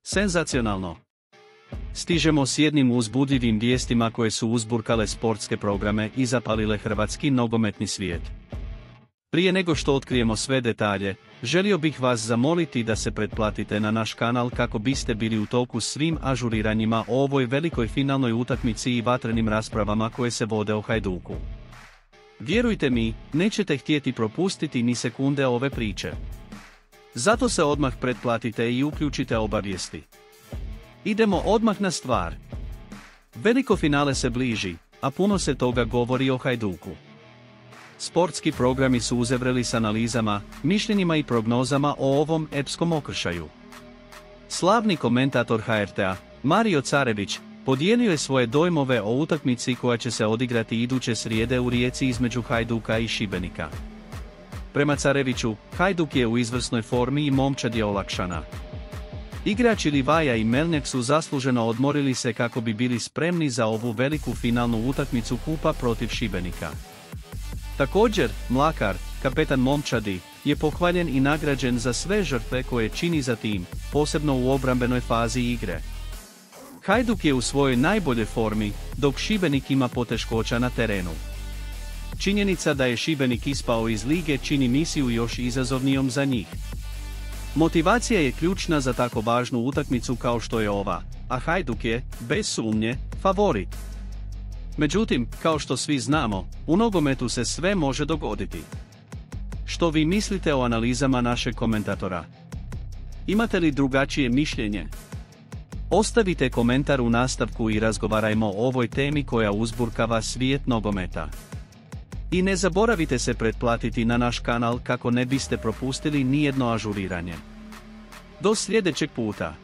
Senzacionalno! Stižemo s jednim uzbudljivim vijestima koje su uzburkale sportske programe i zapalile hrvatski nogometni svijet. Prije nego što otkrijemo sve detalje, želio bih vas zamoliti da se pretplatite na naš kanal kako biste bili u toku svim ažuriranjima o ovoj velikoj finalnoj utakmici i vatrenim raspravama koje se vode o Hajduku. Vjerujte mi, nećete htjeti propustiti ni sekunde ove priče. Zato se odmah pretplatite i uključite obavijesti. Idemo odmah na stvar. Veliko finale se bliži, a puno se toga govori o Hajduku. Sportski programi su uzevreli s analizama, mišljenjima i prognozama o ovom epskom okršaju. Slavni komentator HRT-a, Mario Carević, podijelio je svoje dojmove o utakmici koja će se odigrati iduće srijede u Rijeci između Hajduka i Šibenika. Prema Careviću, Hajduk je u izvrsnoj formi i momčad je olakšana. Igrači Livaja i Melnjak su zasluženo odmorili se kako bi bili spremni za ovu veliku finalnu utakmicu kupa protiv Šibenika. Također, Mlakar, kapetan momčadi, je pohvaljen i nagrađen za sve žrtve koje čini za tim, posebno u obrambenoj fazi igre. Hajduk je u svojoj najboljoj formi, dok Šibenik ima poteškoća na terenu. Činjenica da je Šibenik ispao iz lige čini misiju još izazovnijom za njih. Motivacija je ključna za tako važnu utakmicu kao što je ova, a Hajduk je, bez sumnje, favorit. Međutim, kao što svi znamo, u nogometu se sve može dogoditi. Što vi mislite o analizama našeg komentatora? Imate li drugačije mišljenje? Ostavite komentar u nastavku i razgovarajmo o ovoj temi koja uzburkava svijet nogometa. I ne zaboravite se pretplatiti na naš kanal kako ne biste propustili nijedno ažuriranje. Do sljedećeg puta!